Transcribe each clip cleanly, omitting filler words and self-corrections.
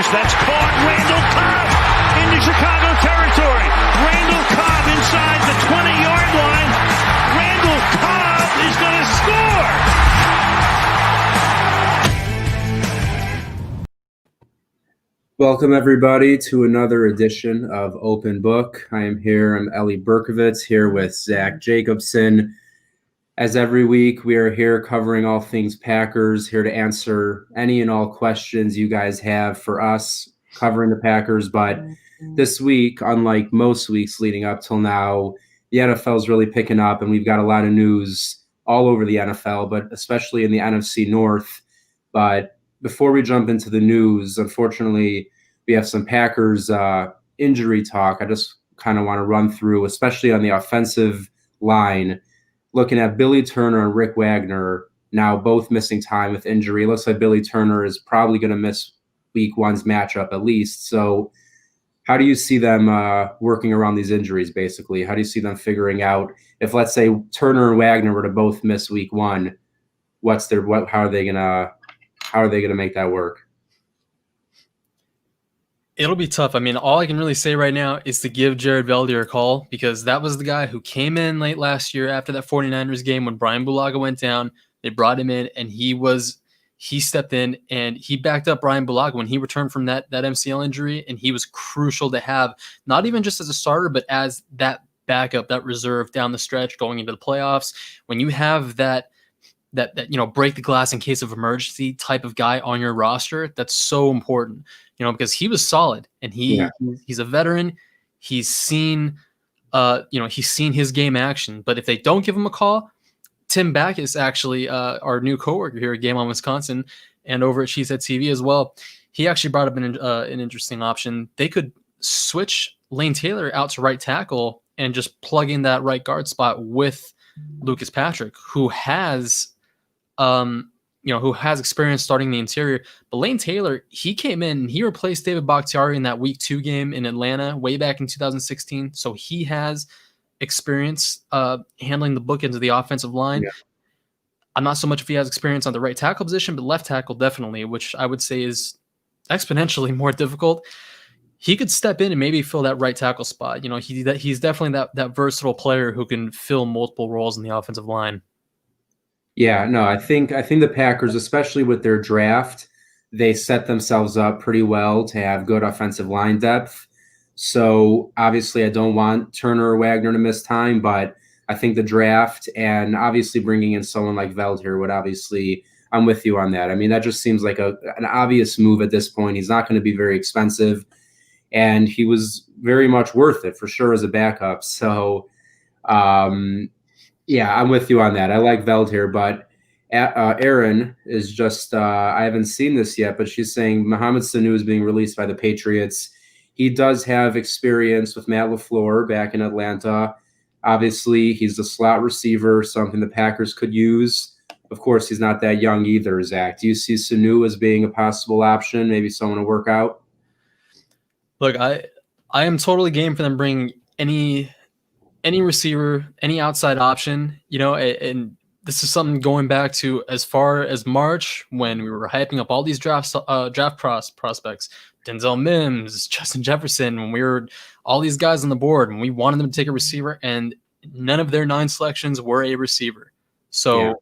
That's caught. Randall Cobb into Chicago territory. Randall Cobb inside the 20-yard line. Randall Cobb is going to score. Welcome, everybody, to another edition of Open Book. I'm Ellie Berkovits, here with Zach Jacobson. As every week, we are here covering all things Packers, here to answer any and all questions you guys have for us covering the Packers. But this week, unlike most weeks leading up till now, the NFL is really picking up, and we've got a lot of news all over the NFL, but especially in the NFC North. But before we jump into the news, unfortunately, we have some Packers injury talk. I just kind of want to run through, especially on the offensive line. Looking at Billy Turner and Rick Wagner, now both missing time with injury. It looks like Billy Turner is probably going to miss week one's matchup at least. So how do you see them working around these injuries, basically? How do you see them figuring out if, let's say, Turner and Wagner were to both miss week one, how are they going to make that work? It'll be tough. I mean, all I can really say right now is to give Jared Veldheer a call, because that was the guy who came in late last year after that 49ers game when Brian Bulaga went down. They brought him in, and he stepped in and he backed up Brian Bulaga when he returned from that MCL injury, and he was crucial to have, not even just as a starter, but as that backup, that reserve down the stretch going into the playoffs. When you have that break the glass in case of emergency type of guy on your roster, that's so important. Because he was solid, and he's a veteran. He's seen his game action. But if they don't give him a call, Tim Back is actually our new coworker here at Game On Wisconsin and over at She Said TV as well. He actually brought up an interesting option. They could switch Lane Taylor out to right tackle and just plug in that right guard spot with Lucas Patrick, who has experience starting the interior. But Lane Taylor, he came in and he replaced David Bakhtiari in that week 2 game in Atlanta way back in 2016. So he has experience handling the bookends of the offensive line. Yeah. I'm not so much if he has experience on the right tackle position, but left tackle definitely, which I would say is exponentially more difficult. He could step in and maybe fill that right tackle spot. He's definitely that versatile player who can fill multiple roles in the offensive line. Yeah, no, I think the Packers, especially with their draft, they set themselves up pretty well to have good offensive line depth. So obviously I don't want Turner or Wagner to miss time, but I think the draft and obviously bringing in someone like Veldheer would obviously, I'm with you on that. I mean, that just seems like an obvious move at this point. He's not going to be very expensive, and he was very much worth it for sure as a backup. So, yeah, I'm with you on that. I like Veldheer, but Aaron is just I haven't seen this yet, but she's saying Mohamed Sanu is being released by the Patriots. He does have experience with Matt LaFleur back in Atlanta. Obviously, he's a slot receiver, something the Packers could use. Of course, he's not that young either, Zach. Do you see Sanu as being a possible option, maybe someone to work out? Look, I am totally game for them bringing any receiver, any outside option, and this is something going back to as far as March when we were hyping up all these draft prospects, Denzel Mims, Justin Jefferson, when we were all these guys on the board, and we wanted them to take a receiver, and none of their 9 selections were a receiver. So,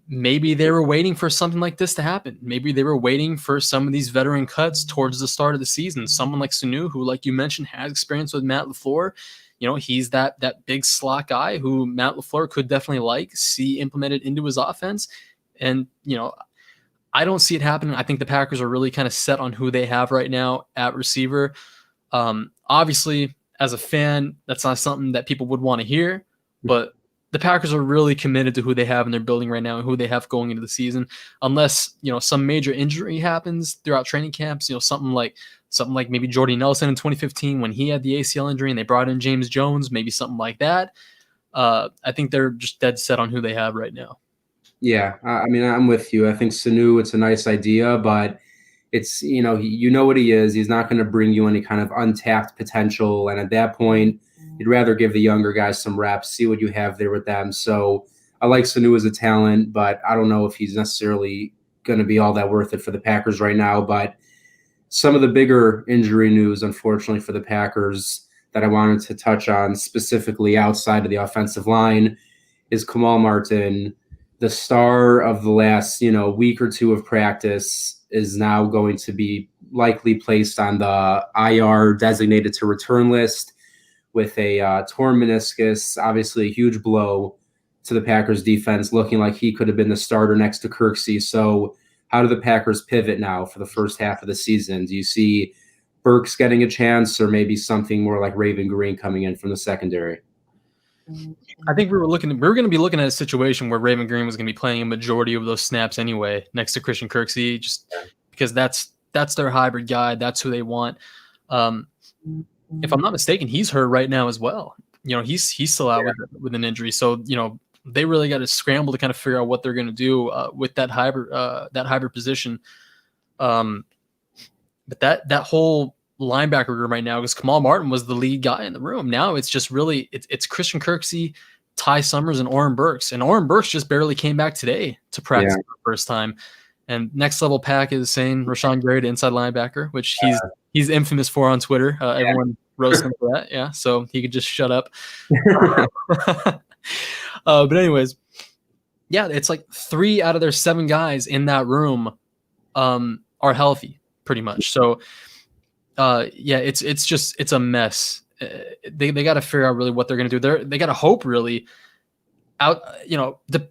maybe they were waiting for something like this to happen. Maybe they were waiting for some of these veteran cuts towards the start of the season. Someone like Sanu, who, like you mentioned, has experience with Matt LaFleur. He's that big slot guy who Matt LaFleur could definitely see implemented into his offense. And, I don't see it happening. I think the Packers are really kind of set on who they have right now at receiver. Obviously, as a fan, that's not something that people would want to hear, but the Packers are really committed to who they have in their building right now and who they have going into the season. Unless, some major injury happens throughout training camps, something like maybe Jordy Nelson in 2015 when he had the ACL injury and they brought in James Jones, maybe something like that. I think they're just dead set on who they have right now. Yeah, I mean, I'm with you. I think Sanu, it's a nice idea, but it's, what he is. He's not going to bring you any kind of untapped potential. And at that point, you'd rather give the younger guys some reps, see what you have there with them. So I like Sanu as a talent, but I don't know if he's necessarily going to be all that worth it for the Packers right now. But some of the bigger injury news, unfortunately for the Packers, that I wanted to touch on specifically outside of the offensive line is Kamal Martin, the star of the last, week or two of practice, is now going to be likely placed on the IR designated to return list with a torn meniscus, obviously a huge blow to the Packers defense, looking like he could have been the starter next to Kirksey. So how do the Packers pivot now for the first half of the season? Do you see Burks getting a chance, or maybe something more like Raven Green coming in from the secondary? I think we were going to be looking at a situation where Raven Green was going to be playing a majority of those snaps anyway, next to Christian Kirksey, just because that's their hybrid guy. That's who they want. If I'm not mistaken, he's hurt right now as well. He's still out with an injury. So, they really got to scramble to kind of figure out what they're going to do with that hybrid position. But that whole linebacker room right now, because Kamal Martin was the lead guy in the room. Now it's just really it's Christian Kirksey, Ty Summers, and Oren Burks. And Oren Burks just barely came back today to practice for the first time. And Next Level Pack is saying Rashawn Gary to inside linebacker, which he's infamous for on Twitter. Everyone roasts him for that. Yeah, so he could just shut up. But anyways, yeah, it's like 3 out of their 7 guys in that room are healthy, pretty much. So, it's a mess. They got to figure out really what they're going to do. They got to hope really out,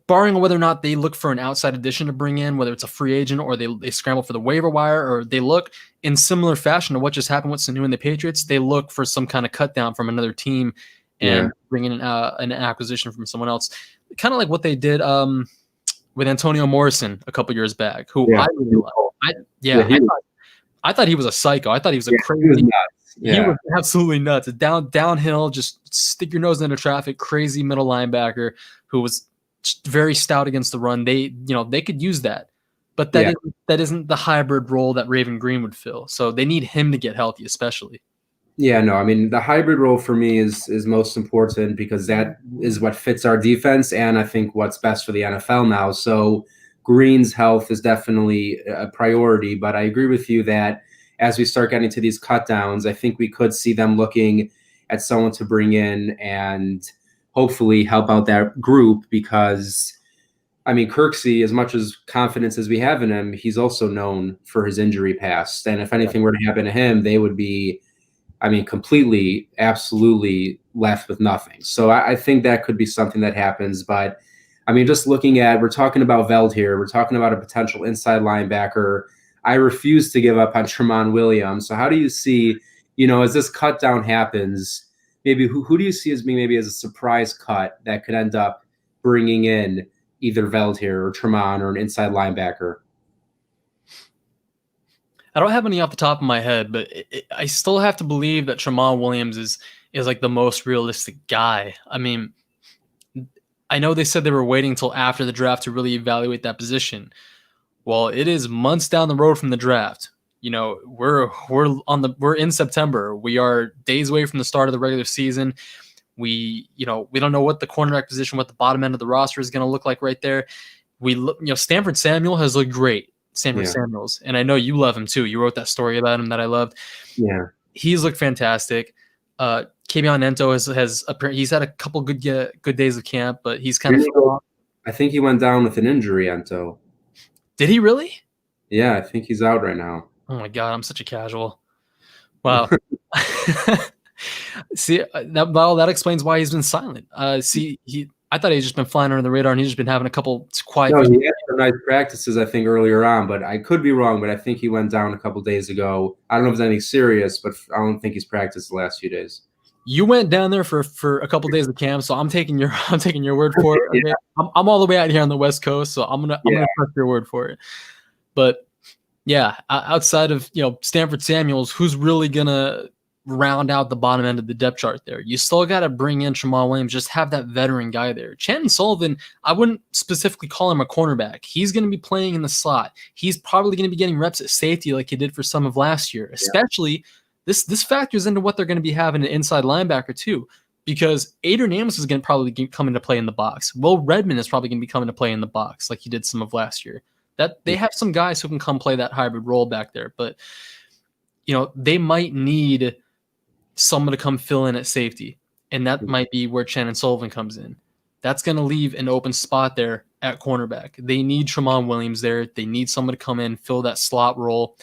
barring whether or not they look for an outside addition to bring in, whether it's a free agent or they scramble for the waiver wire, or they look in similar fashion to what just happened with Sanu and the Patriots. They look for some kind of cut down from another team and bring in an acquisition from someone else, kind of like what they did with Antonio Morrison a couple years back, who I really loved. I thought he was a psycho. I thought he was a crazy. He was nuts. He was absolutely nuts. Downhill, just stick your nose into traffic, crazy middle linebacker who was very stout against the run. They could use that, but that isn't the hybrid role that Raven Green would fill. So they need him to get healthy, especially. Yeah, no, I mean, the hybrid role for me is most important because that is what fits our defense and I think what's best for the NFL now. So Green's health is definitely a priority, but I agree with you that as we start getting to these cut downs, I think we could see them looking at someone to bring in and hopefully help out that group because, I mean, Kirksey, as much as confidence as we have in him, he's also known for his injury past. And if anything were to happen to him, they would be, completely, absolutely left with nothing. So I think that could be something that happens. But, just looking at, we're talking about Veld here. We're talking about a potential inside linebacker. I refuse to give up on Tramon Williams. So how do you see, as this cut down happens, maybe who do you see as being maybe as a surprise cut that could end up bringing in either Veld here or Tramon or an inside linebacker? I don't have any off the top of my head, but I still have to believe that Tramon Williams is like the most realistic guy. I know they said they were waiting until after the draft to really evaluate that position. Well, it is months down the road from the draft. We're in September. We are days away from the start of the regular season. We don't know what the cornerback position, what the bottom end of the roster is going to look like right there. Stanford Samuel has looked great. Samuels, and I know you love him too. You wrote that story about him that I loved. Yeah, he's looked fantastic. Kabion Ento he's had a couple good days of camp, but he's kind of. I think he went down with an injury. Ento. Did he really? Yeah, I think he's out right now. Oh my god, I'm such a casual. Wow. See, that explains why he's been silent. I thought he'd just been flying under the radar and he's just been having a couple quiet. No, he had some nice practices, I think, earlier on, but I could be wrong. But I think he went down a couple days ago. I don't know if it's anything serious, but I don't think he's practiced the last few days. You went down there for a couple days of camp, so I'm taking your word for it. Okay? Yeah. I'm all the way out here on the West Coast, so I'm gonna trust your word for it. But yeah, outside of Stanford Samuels, who's really gonna round out the bottom end of the depth chart there? You still got to bring in Tramon Williams, just have that veteran guy there. Chandon Sullivan, I wouldn't specifically call him a cornerback. He's going to be playing in the slot. He's probably going to be getting reps at safety like he did for some of last year. Especially this factors into what they're going to be having an inside linebacker too, because Adrian Amos is going to probably come into play in the box. Will Redmond is probably going to be coming to play in the box like he did some of last year. That they have some guys who can come play that hybrid role back there, but they might need someone to come fill in at safety, and that might be where Shannon Sullivan comes in. That's going to leave an open spot there at cornerback. They need Tramon Williams there. They need someone to come in, fill that slot role.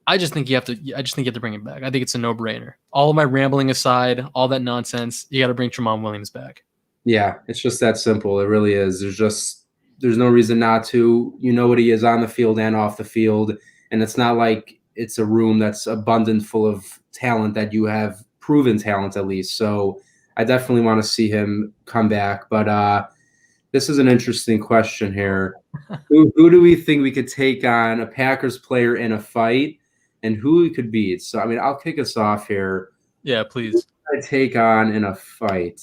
I just think you have to bring him back. I think it's a no-brainer. All of my rambling aside, all that nonsense, you got to bring Tramon Williams back. Yeah, it's just that simple. It really is. There's no reason not to. You know what he is on the field and off the field, and it's not like it's a room that's abundant full of talent that you have proven talent at least. So I definitely want to see him come back. But this is an interesting question here. Who do we think we could take on a Packers player in a fight, and who we could beat? So, I mean, I'll kick us off here. Yeah, please. Who would I take on in a fight?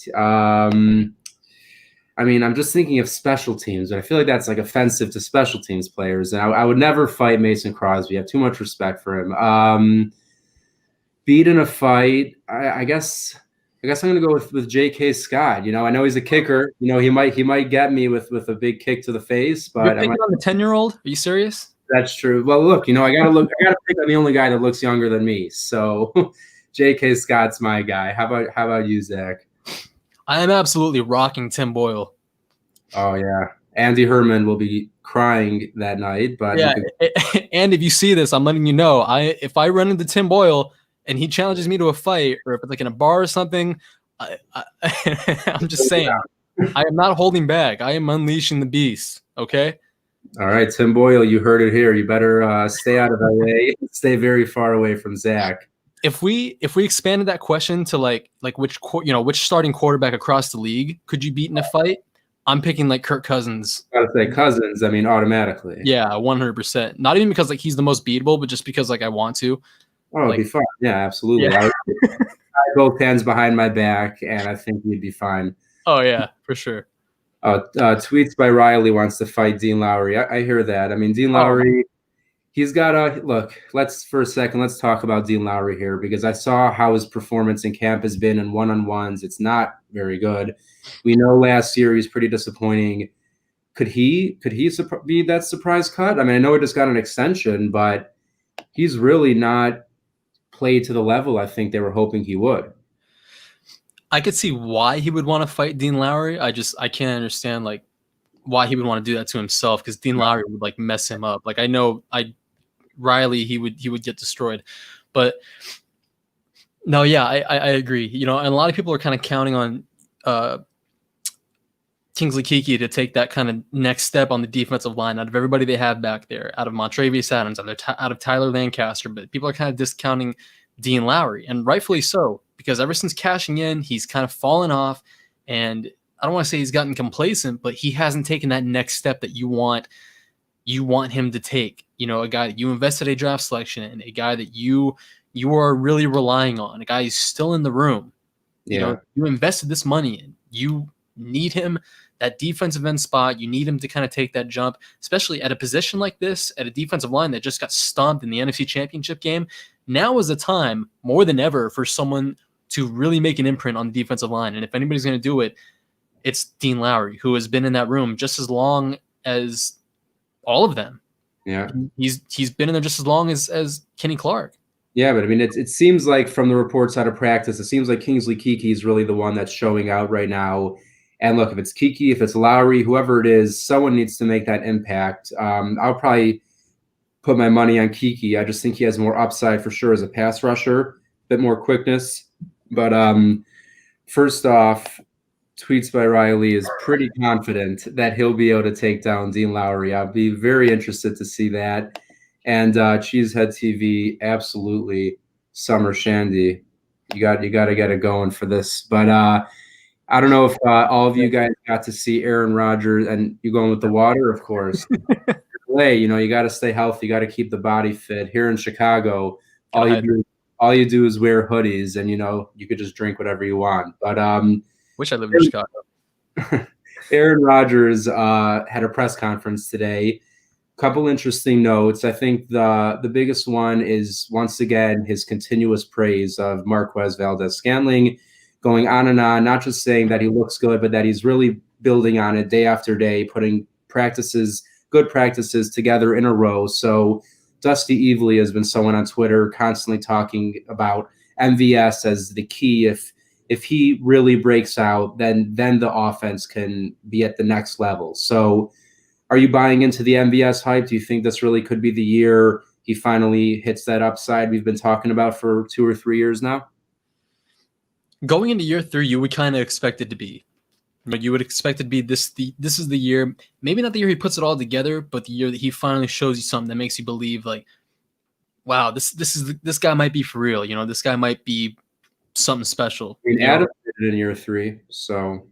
I mean, I'm just thinking of special teams, but I feel like that's like offensive to special teams players. And I would never fight Mason Crosby. I have too much respect for him. Beat in a fight, I guess I'm gonna go with J.K. Scott. I know he's a kicker. He might get me with a big kick to the face, but you're picking on the 10-year-old? Are you serious? That's true. Well, look, I gotta pick on the only guy that looks younger than me. So J.K. Scott's my guy. How about you, Zach? I am absolutely rocking Tim Boyle. Oh yeah, Andy Herman will be crying that night. But yeah, and if you see this, I'm letting you know. If I run into Tim Boyle and he challenges me to a fight, or if it's like in a bar or something, I'm just saying, I am not holding back. I am unleashing the beast. Okay. All right, Tim Boyle, you heard it here. You better stay out of LA. Stay very far away from Zach. If we expanded that question to like which starting quarterback across the league could you beat in a fight, I'm picking like Kirk Cousins. I gotta say Cousins. I mean, automatically. Yeah, 100%. Not even because like he's the most beatable, but just because like I want to. Oh, it'd be fun. Yeah, absolutely. Yeah. I have both hands behind my back, and I think we'd be fine. Oh yeah, for sure. Tweets by Riley wants to fight Dean Lowry. I hear that. I mean, Dean Lowry. He's got a look. Let's talk about Dean Lowry here, because I saw how his performance in camp has been in one-on-ones. It's not very good. We know last year he's pretty disappointing. Could he be that surprise cut? I mean, I know he just got an extension, but he's really not played to the level I think they were hoping he would. I could see why he would want to fight Dean Lowry. I can't understand like why he would want to do that to himself, because Dean Lowry would like mess him up. Like Riley, he would get destroyed. But no, yeah, I agree. And a lot of people are kind of counting on Kingsley Keke to take that kind of next step on the defensive line out of everybody they have back there, out of Montravius Adams, out of Tyler Lancaster. But people are kind of discounting Dean Lowry, and rightfully so, because ever since cashing in, he's kind of fallen off. And I don't want to say he's gotten complacent, but he hasn't taken that next step that you want him to take. A guy that you invested a draft selection in, a guy that you are really relying on, a guy who's still in the room. Yeah. You invested this money in. You need him, that defensive end spot. You need him to kind of take that jump, especially at a position like this, at a defensive line that just got stomped in the NFC Championship game. Now is the time, more than ever, for someone to really make an imprint on the defensive line. And if anybody's going to do it, it's Dean Lowry, who has been in that room just as long as all of them. Yeah. He's been in there just as long as Kenny Clark. Yeah, but I mean, it seems like from the reports out of practice, it seems like Kingsley Keke is really the one that's showing out right now. And look, if it's Keke, if it's Lowry, whoever it is, someone needs to make that impact. I'll probably put my money on Keke. I just think he has more upside for sure as a pass rusher, a bit more quickness. But first off, tweets by Riley is pretty confident that he'll be able to take down Dean Lowry. I'll be very interested to see that. And Cheesehead TV, absolutely, Summer Shandy. You got to get it going for this. But I don't know if all of you guys got to see Aaron Rodgers, and you going with the water, of course. You got to stay healthy. You got to keep the body fit. Here in Chicago, all you do is wear hoodies, and you could just drink whatever you want. But wish I lived in Chicago. Aaron Rodgers had a press conference today. Couple interesting notes. I think the biggest one is, once again, his continuous praise of Marquez Valdes-Scantling, going on and on, not just saying that he looks good, but that he's really building on it day after day, putting good practices together in a row. So Dusty Evely has been someone on Twitter constantly talking about MVS as the key. If he really breaks out, then the offense can be at the next level. So are you buying into the MVS hype? Do you think this really could be the year he finally hits that upside we've been talking about for 2 or 3 years now? Going into year 3, you would kind of expect it to be. You would expect it to be this is the year, maybe not the year he puts it all together, but the year that he finally shows you something that makes you believe, like, wow, this guy might be for real. This guy might be something special. I mean, Adam did it in year 3, so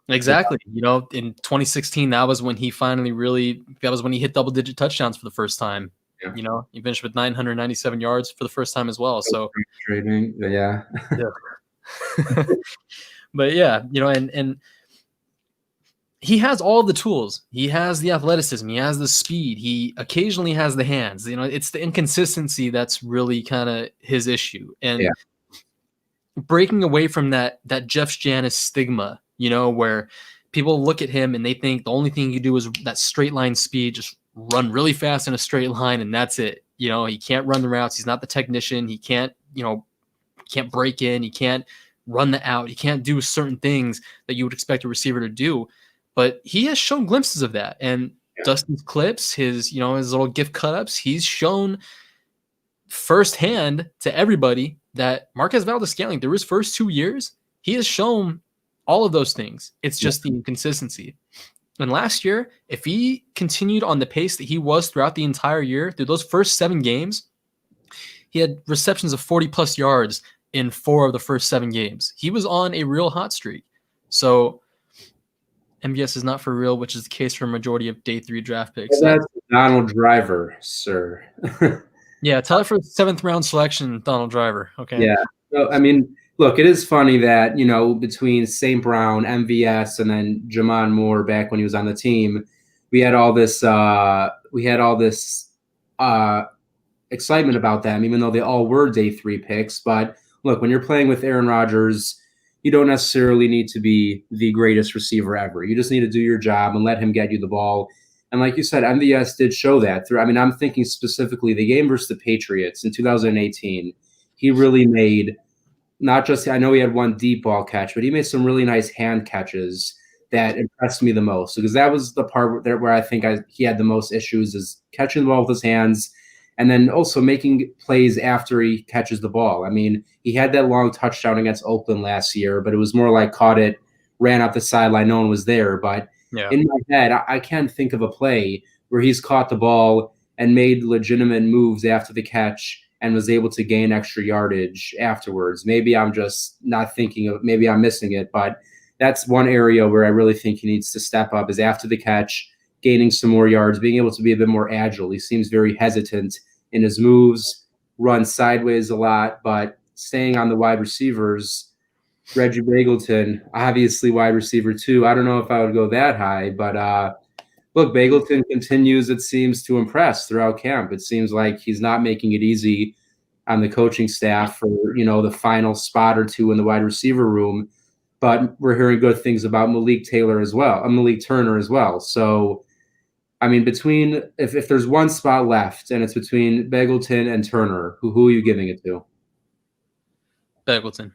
exactly. In 2016, that was when he hit double-digit touchdowns for the first time. Yeah. He finished with 997 yards for the first time as well. So trading, yeah. But yeah, and he has all the tools. He has the athleticism. He has the speed. He occasionally has the hands. It's the inconsistency that's really kind of his issue. And breaking away from that Jeff Janis stigma, where people look at him and they think the only thing he can do is that straight line speed, just run really fast in a straight line, and that's it. He can't run the routes. He's not the technician. He can't break in. He can't run the out. He can't do certain things that you would expect a receiver to do. But he has shown glimpses of that. And Dustin's clips, his little gift cut-ups, he's shown firsthand to everybody that Marquez Valdes-Scantling, through his first 2 years, he has shown all of those things. It's just the inconsistency. And last year, if he continued on the pace that he was throughout the entire year, through those first 7 games, he had receptions of 40-plus yards in 4 of the first 7 games. He was on a real hot streak. So MVS is not for real, which is the case for a majority of day 3 draft picks. Well, that's Donald Driver, sir. Yeah, tell it for the 7th round selection, Donald Driver. Okay. Yeah. So, I mean, look, it is funny that, between St. Brown, MVS, and then Jamon Moore back when he was on the team, we had all this excitement about them, even though they all were day 3 picks. But look, when you're playing with Aaron Rodgers, you don't necessarily need to be the greatest receiver ever. You just need to do your job and let him get you the ball. And like you said, MVS did show that. I'm thinking specifically the game versus the Patriots in 2018. He really made not just – I know he had one deep ball catch, but he made some really nice hand catches that impressed me the most. Because that was the part where I think he had the most issues, is catching the ball with his hands and then also making plays after he catches the ball. I mean, he had that long touchdown against Oakland last year, but it was more like caught it, ran up the sideline, no one was there. But in my head, I can't think of a play where he's caught the ball and made legitimate moves after the catch and was able to gain extra yardage afterwards. Maybe I'm just not thinking of – maybe I'm missing it, but that's one area where I really think he needs to step up, is after the catch, gaining some more yards, being able to be a bit more agile. He seems very hesitant in his moves, runs sideways a lot, but staying on the wide receivers, Reggie Bagleton, obviously wide receiver 2. I don't know if I would go that high, but look, Bagleton continues, it seems, to impress throughout camp. It seems like he's not making it easy on the coaching staff for, the final spot or 2 in the wide receiver room. But we're hearing good things about Malik Turner as well. So, I mean, between if there's one spot left and it's between Bagleton and Turner, who are you giving it to? Bagleton.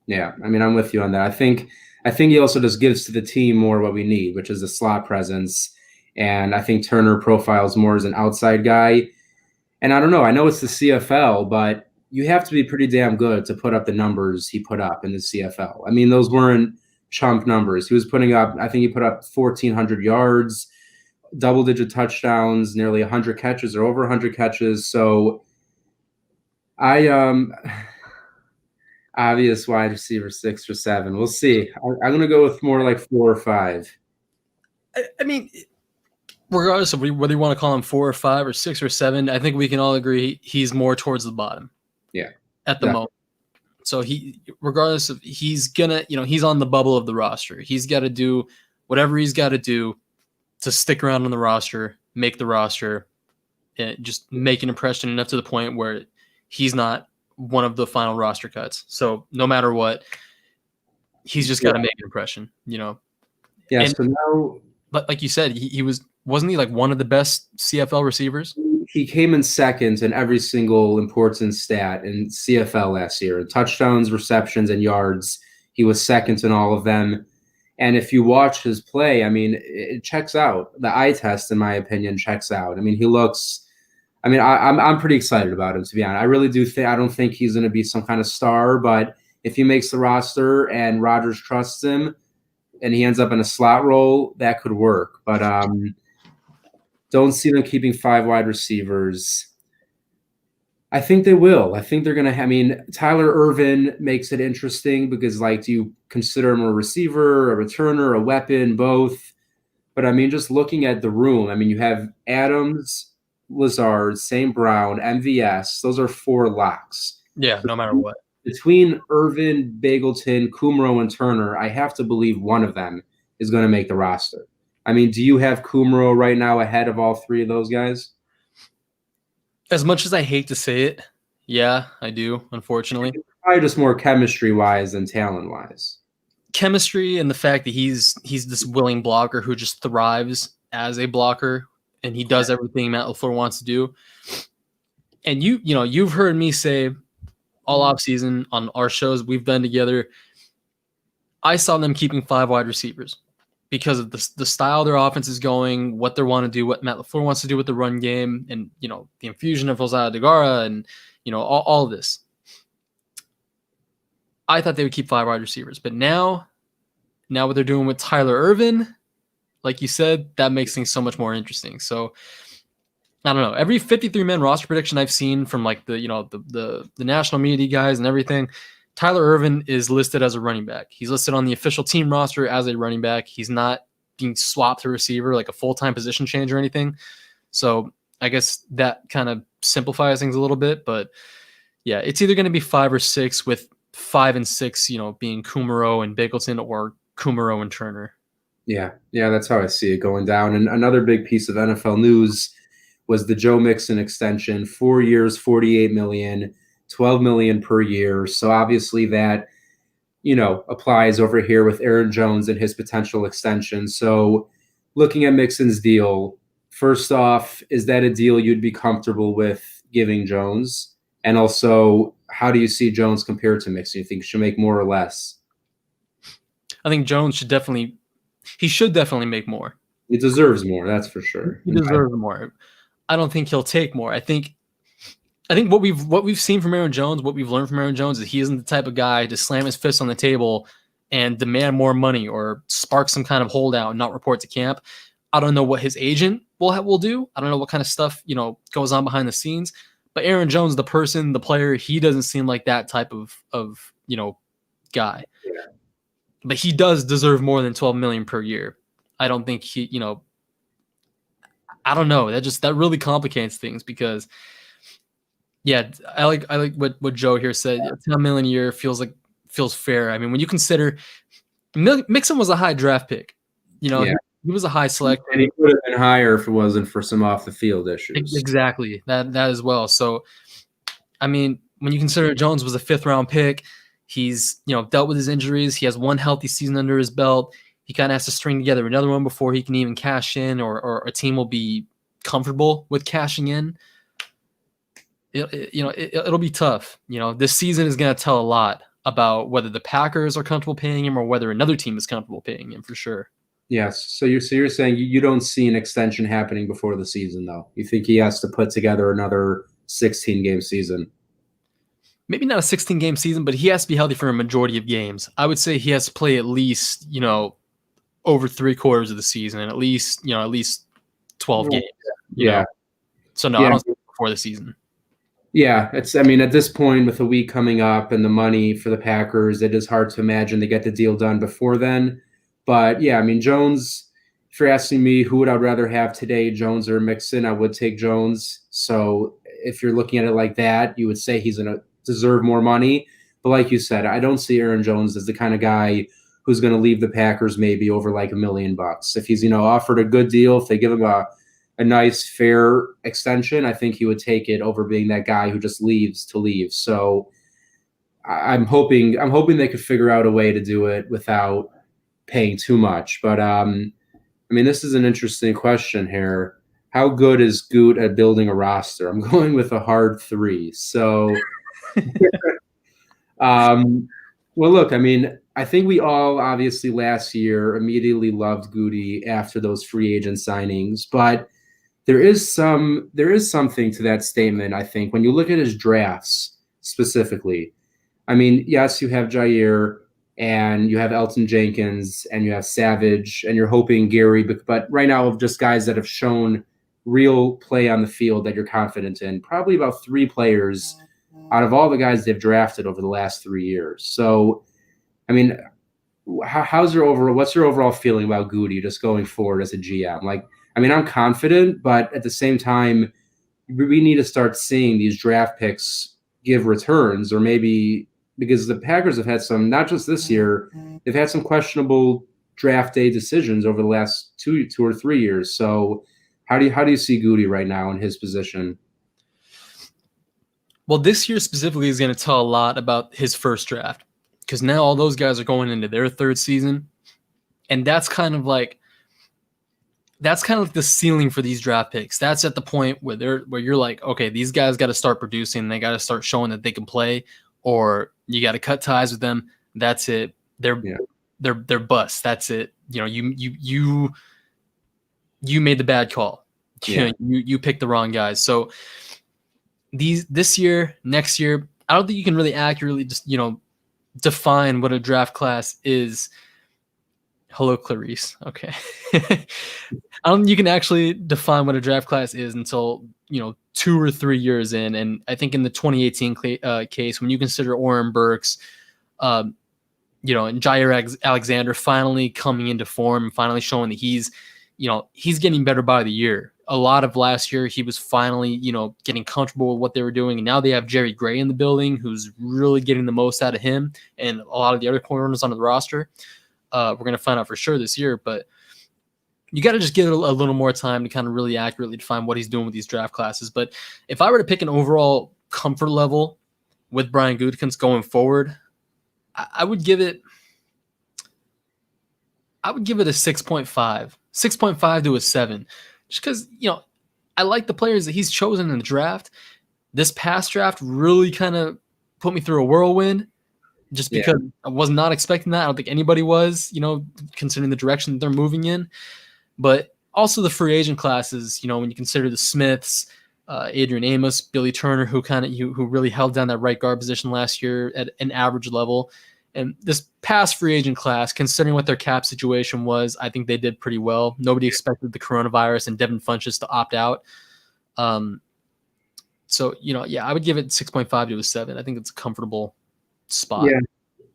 Yeah, I mean, I'm with you on that. I think he also just gives to the team more what we need, which is a slot presence. And I think Turner profiles more as an outside guy. And I don't know. I know it's the CFL, but you have to be pretty damn good to put up the numbers he put up in the CFL. I mean, those weren't chump numbers. He was putting up, I think he put up 1,400 yards, double-digit touchdowns, nearly 100 catches or over 100 catches. So obvious wide receiver 6 or 7. We'll see. I'm going to go with more like 4 or 5. I mean, regardless of whether you want to call him 4 or 5 or 6 or 7, I think we can all agree he's more towards the bottom. Yeah. At the moment. So regardless of, he's gonna, he's on the bubble of the roster. He's got to do whatever he's got to do to stick around on the roster, make the roster, and just make an impression enough to the point where he's not one of the final roster cuts. So no matter what, he's just got to make an impression, Yeah. So now, but like you said, wasn't he like one of the best CFL receivers? he came in second in every single important stat in CFL last year. Touchdowns, receptions, and yards. He was second in all of them. And if you watch his play, I mean, it checks out. The eye test, in my opinion, checks out. I mean, he looks. I mean, I'm pretty excited about him, to be honest. I really do think. I don't think he's going to be some kind of star, but if he makes the roster and Rodgers trusts him, and he ends up in a slot role, that could work. But don't see them keeping 5 wide receivers. I think they will. I think they're going to. I mean, Tyler Ervin makes it interesting because, like, do you consider him a receiver, a returner, a weapon, both? But I mean, just looking at the room, I mean, you have Adams, Lazard, St. Brown, MVS. Those are 4 locks. Yeah, no matter what. Between Irvin, Bagleton, Kumro, and Turner, I have to believe one of them is going to make the roster. I mean, do you have Kumro right now ahead of all 3 of those guys? As much as I hate to say it, yeah, I do, unfortunately. Probably just more chemistry-wise than talent-wise. Chemistry and the fact that he's this willing blocker who just thrives as a blocker, and he does everything Matt LaFleur wants to do. And you've heard me say all offseason on our shows we've done together, I saw them keeping 5 wide receivers because of the style their offense is going, what they want to do, what Matt LaFleur wants to do with the run game, and the infusion of Josiah DeGara and all of this. I thought they would keep 5 wide receivers, but now what they're doing with Tyler Ervin, like you said, that makes things so much more interesting. So I don't know. Every 53-man roster prediction I've seen from like the national media guys and everything, Tyler Ervin is listed as a running back. He's listed on the official team roster as a running back. He's not being swapped to receiver like a full-time position change or anything. So I guess that kind of simplifies things a little bit. But yeah, it's either going to be 5 or 6, with 5 and 6, being Kumaro and Bagleton or Kumaro and Turner. Yeah, that's how I see it going down. And another big piece of NFL news was the Joe Mixon extension, 4 years, $48 million, $12 million per year. So obviously that, applies over here with Aaron Jones and his potential extension. So looking at Mixon's deal, first off, is that a deal you'd be comfortable with giving Jones? And also, how do you see Jones compared to Mixon? You think he should make more or less? I think Jones should definitely make more. He deserves more, that's for sure. He deserves more. I don't think he'll take more. I think what we've seen from Aaron Jones, what we've learned from Aaron Jones, is he isn't the type of guy to slam his fist on the table and demand more money or spark some kind of holdout and not report to camp. I don't know what his agent will do. I don't know what kind of stuff goes on behind the scenes. But Aaron Jones, the person, the player, he doesn't seem like that type of guy. Yeah. But he does deserve more than $12 million per year. I don't think he, I don't know. That really complicates things because, yeah, I like what Joe here said. $10 million a year feels fair. I mean, when you consider Mixon was a high draft pick, he was a high select, and he could have been higher if it wasn't for some off the field issues. Exactly, that as well. So, I mean, when you consider Jones was a 5th round pick, he's dealt with his injuries. He has 1 healthy season under his belt. He kind of has to string together another one before he can even cash in, or a team will be comfortable with cashing in. It'll be tough. This season is going to tell a lot about whether the Packers are comfortable paying him or whether another team is comfortable paying him for sure. Yes. So you're saying you don't see an extension happening before the season, though. You think he has to put together another 16-game season? Maybe not a 16-game season, but he has to be healthy for a majority of games. I would say he has to play at least, over 3/4 of the season, and at least 12 games. Yeah. So no, I don't think before the season. Yeah, at this point with the week coming up and the money for the Packers, it is hard to imagine they get the deal done before then. But yeah, Jones, if you're asking me who would I rather have today, Jones or Mixon, I would take Jones. So if you're looking at it like that, you would say he's going to deserve more money. But like you said, I don't see Aaron Jones as the kind of guy who's going to leave the Packers maybe over like $1 million. If he's, offered a good deal, if they give him a nice, fair extension, I think he would take it over being that guy who just leaves to leave. So I'm hoping they could figure out a way to do it without paying too much. But this is an interesting question here. how good is Goot at building a roster? I'm going with a hard 3. So, well, look, I mean, I think we all obviously last year immediately loved Goody after those free agent signings, but there is something to that statement. I think when you look at his drafts specifically, I mean, yes, you have Jair and you have Elton Jenkins and you have Savage and you're hoping Gary, but right now of just guys that have shown real play on the field that you're confident in, probably about 3 players out of all the guys they've drafted over the last 3 years. So, I mean, what's your overall feeling about Goody just going forward as a GM? Like, I mean, I'm confident, but at the same time, we need to start seeing these draft picks give returns, or maybe because the Packers have had some, not just this year, they've had some questionable draft day decisions over the last 2 or 3 years. So how do you see Goody right now in his position? Well, this year specifically is going to tell a lot about his first draft, because now all those guys are going into their 3rd season, and that's kind of like the ceiling for these draft picks. That's at the point where you're like, okay, these guys got to start producing. They got to start showing that they can play, or you got to cut ties with them. That's it. They're bust. That's it. You know, you made the bad call. Yeah. You picked the wrong guys. So this year, next year, I don't think you can really accurately just, define what a draft class is. Hello, Clarice. Okay. I don't think you can actually define what a draft class is until, 2 or 3 years in. And I think in the 2018 case, when you consider Oren Burks, and Jair Alexander finally coming into form and finally showing that he's getting better by the year. A lot of last year, he was finally, getting comfortable with what they were doing. And now they have Jerry Gray in the building, who's really getting the most out of him and a lot of the other corners on the roster. We're going to find out for sure this year, but you got to just give it a little more time to kind of really accurately define what he's doing with these draft classes. But if I were to pick an overall comfort level with Brian Gutekunst going forward, I would give it a 6.5 to a 7, just because, I like the players that he's chosen in the draft. This past draft really kind of put me through a whirlwind, just because I was not expecting that. I don't think anybody was, considering the direction that they're moving in. But also the free agent classes, when you consider the Smiths, Adrian Amos, Billy Turner, who really held down that right guard position last year at an average level. And this past free agent class, considering what their cap situation was, I think they did pretty well. Nobody expected the coronavirus and Devin Funchess to opt out. So, I would give it 6.5 to a 7. I think it's a comfortable spot.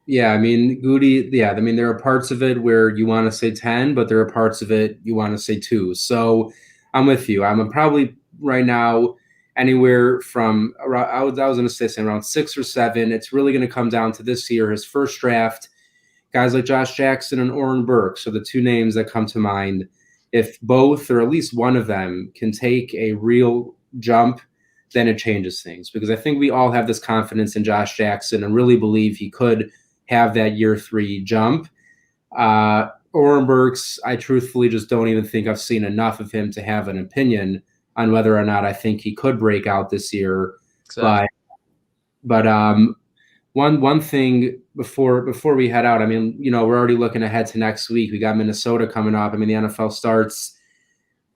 Yeah. I mean, Goody, I mean, there are parts of it where you want to say 10, but there are parts of it you want to say 2. So I'm with you. I'm probably right now anywhere from around, I was going to say around 6 or 7. It's really going to come down to this year, his first draft. Guys like Josh Jackson and Oren Burks are the 2 names that come to mind. If both or at least one of them can take a real jump, then it changes things, because I think we all have this confidence in Josh Jackson and really believe he could have that year 3 jump. Oren Burks, I truthfully just don't even think I've seen enough of him to have an opinion on whether or not I think he could break out this year. Exactly. But one thing before we head out, I mean, we're already looking ahead to next week. We got Minnesota coming up. I mean, the NFL starts,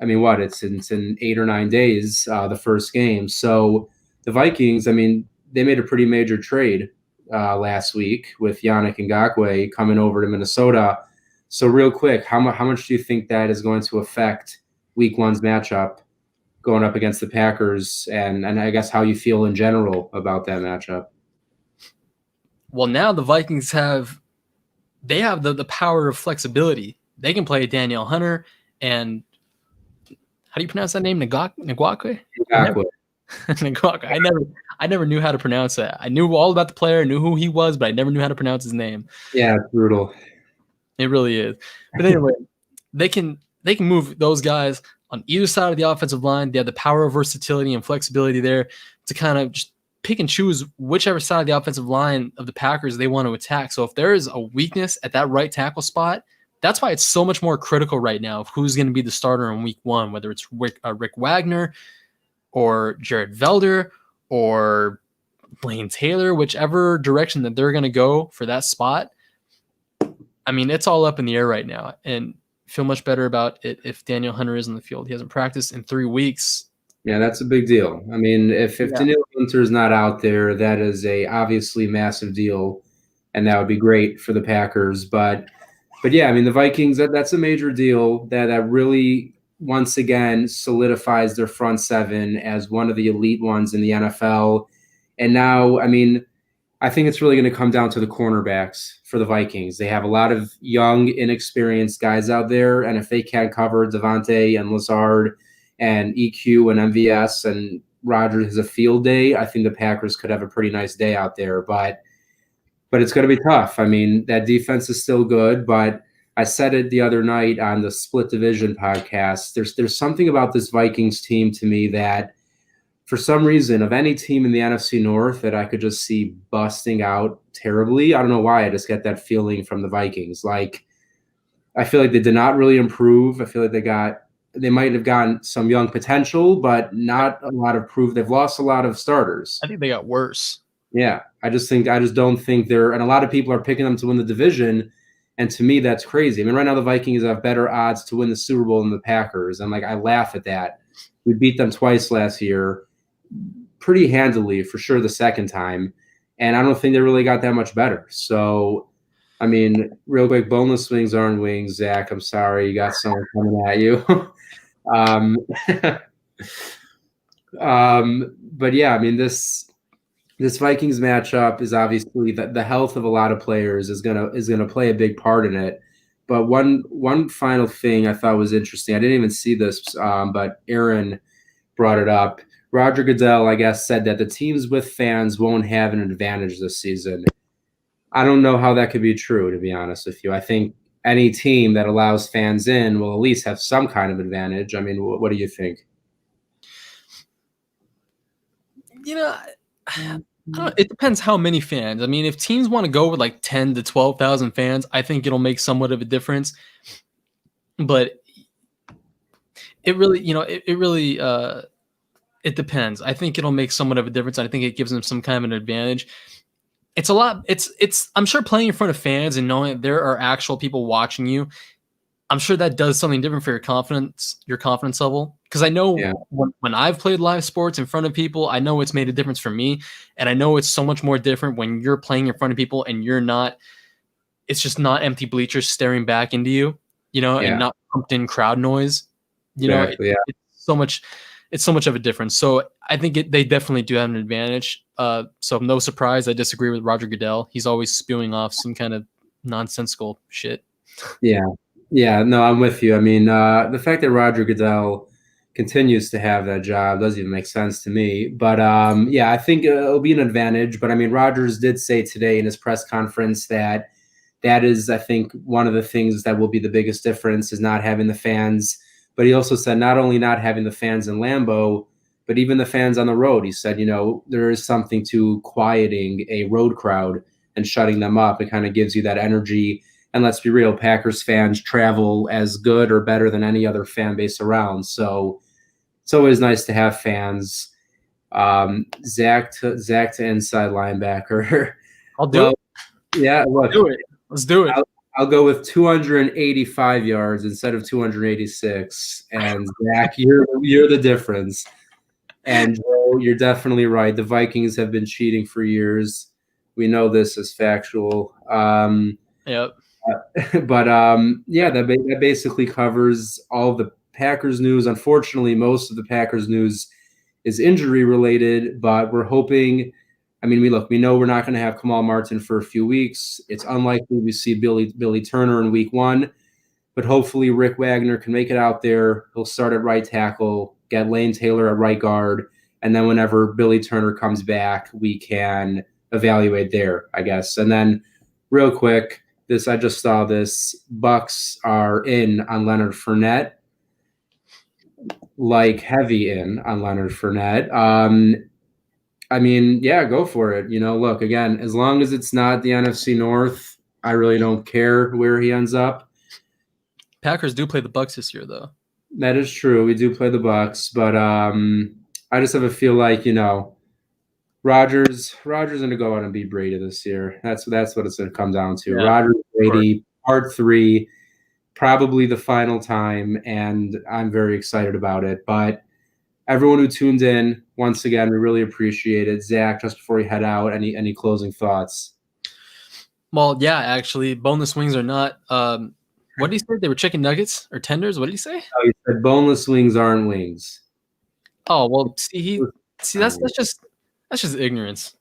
I mean, it's in 8 or 9 days, the first game. So the Vikings, I mean, they made a pretty major trade last week with Yannick Ngakoue coming over to Minnesota. So real quick, how much do you think that is going to affect Week 1's matchup going up against the Packers, and I guess how you feel in general about that matchup? Well, now the Vikings have the power of flexibility. They can play Danielle Hunter and how do you pronounce that name? Ngakoue? Ngakoue. I never knew how to pronounce that. I knew all about the player, knew who he was, but I never knew how to pronounce his name. Yeah, it's brutal. It really is. But anyway, they can move those guys on either side of the offensive line. They have the power of versatility and flexibility there to kind of just pick and choose whichever side of the offensive line of the Packers they want to attack. So if there is a weakness at that right tackle spot, That's why it's so much more critical right now of who's going to be the starter in week 1, whether it's Rick Wagner or Jared Velder or Blaine Taylor, whichever direction that they're going to go for that spot. I mean, it's all up in the air right now, and feel much better about it if Daniel Hunter is in the field. He hasn't practiced in 3 weeks. Yeah, that's a big deal. I mean, if Daniel Hunter's not out there, that is a obviously massive deal, and that would be great for the Packers. But yeah, I mean, the Vikings, that's a major deal that really once again solidifies their front seven as one of the elite ones in the NFL. And now, I mean, I think it's really going to come down to the cornerbacks for the Vikings. They have a lot of young, inexperienced guys out there, and if they can't cover Devontae and Lazard and EQ and MVS and Rodgers has a field day, I think the Packers could have a pretty nice day out there. But it's going to be tough. I mean, that defense is still good, but I said it the other night on the Split Division podcast. There's something about this Vikings team to me that, for some reason, of any team in the NFC North that I could just see busting out terribly. I don't know why. I just get that feeling from the Vikings. Like, I feel like they did not really improve. I feel like they might have gotten some young potential, but not a lot of proof. They've lost a lot of starters. I think they got worse. Yeah, I just don't think they're, and a lot of people are picking them to win the division. And to me, that's crazy. I mean, right now the Vikings have better odds to win the Super Bowl than the Packers. And I laugh at that. We beat them twice last year, pretty handily, for sure the second time. And I don't think they really got that much better. So, I mean, real quick, boneless wings aren't wings, Zach. I'm sorry. You got someone coming at you. But yeah, I mean, this Vikings matchup is obviously the health of a lot of players is gonna play a big part in it. But one final thing I thought was interesting. I didn't even see this, but Aaron brought it up. Roger Goodell, I guess, said that the teams with fans won't have an advantage this season. I don't know how that could be true, to be honest with you. I think any team that allows fans in will at least have some kind of advantage. I mean, what do you think? You know, I don't, it depends how many fans. I mean, if teams want to go with like 10 to 12,000 fans, I think it'll make somewhat of a difference. But it really, it depends. I think it'll make somewhat of a difference. I think it gives them some kind of an advantage. It's a lot. I'm sure playing in front of fans and knowing that there are actual people watching you, I'm sure that does something different for your confidence level. Because I know when I've played live sports in front of people, I know it's made a difference for me. And I know it's so much more different when you're playing in front of people and you're not, it's just not empty bleachers staring back into you, and not pumped in crowd noise. It's so much of a difference. So I think they definitely do have an advantage. So no surprise, I disagree with Roger Goodell. He's always spewing off some kind of nonsensical shit. Yeah, no, I'm with you. I mean, the fact that Roger Goodell continues to have that job doesn't even make sense to me. But I think it'll be an advantage. But I mean, Rodgers did say today in his press conference that is, I think, one of the things that will be the biggest difference is not having the fans. But he also said not only not having the fans in Lambeau, but even the fans on the road. He said, there is something to quieting a road crowd and shutting them up. It kind of gives you that energy. And let's be real, Packers fans travel as good or better than any other fan base around. So it's always nice to have fans. Zach to inside linebacker. I'll do it. Yeah, look, let's do it. I'll go with 285 yards instead of 286. And Zach, you're the difference. And Joe, you're definitely right. The Vikings have been cheating for years. We know this is factual. Yep. But that basically covers all of the Packers news. Unfortunately, most of the Packers news is injury related, but we're hoping. I mean, we know we're not going to have Kamal Martin for a few weeks. It's unlikely we see Billy Turner in week 1, but hopefully Rick Wagner can make it out there. He'll start at right tackle, get Lane Taylor at right guard, and then whenever Billy Turner comes back, we can evaluate there, I guess. And then real quick, I just saw this. Bucks are in on Leonard Fournette, like heavy in on Leonard Fournette. I mean, yeah, go for it. Look, again, as long as it's not the NFC North, I really don't care where he ends up. Packers do play the Bucks this year, though. That is true. We do play the Bucks, but I just have a feel like, Rodgers going to go out and beat Brady this year. That's what it's going to come down to. Yeah, Rodgers, Brady, part 3, probably the final time, and I'm very excited about it. But everyone who tuned in, once again, we really appreciate it. Zach, just before we head out, any closing thoughts? Well, yeah, actually, boneless wings are not. What did he say? They were chicken nuggets or tenders? What did he say? Oh, he said boneless wings aren't wings. Oh well, that's just ignorance.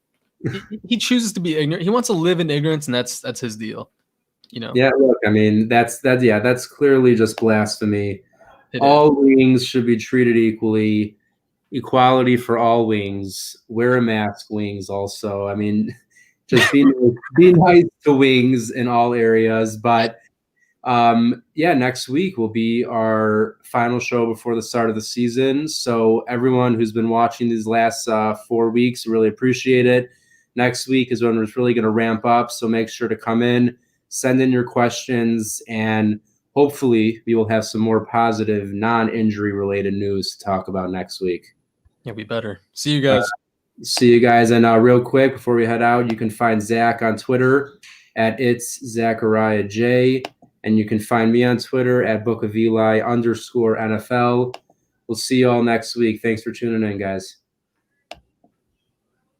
He chooses to be ignorant. He wants to live in ignorance, and that's his deal. Yeah, look, I mean that's clearly just blasphemy. It All wings should be treated equally. Equality for all wings. Wear a mask, wings. Also, I mean, just be nice to wings in all areas. But next week will be our final show before the start of the season. So everyone who's been watching these last 4 weeks, really appreciate it. Next week is when we're really going to ramp up. So make sure to come in, send in your questions, and hopefully we will have some more positive, non-injury related news to talk about next week. Yeah, we better. See you guys. And real quick before we head out, you can find Zach on Twitter at It's Zachariah J. And you can find me on Twitter at bookofeli_NFL. We'll see you all next week. Thanks for tuning in, guys.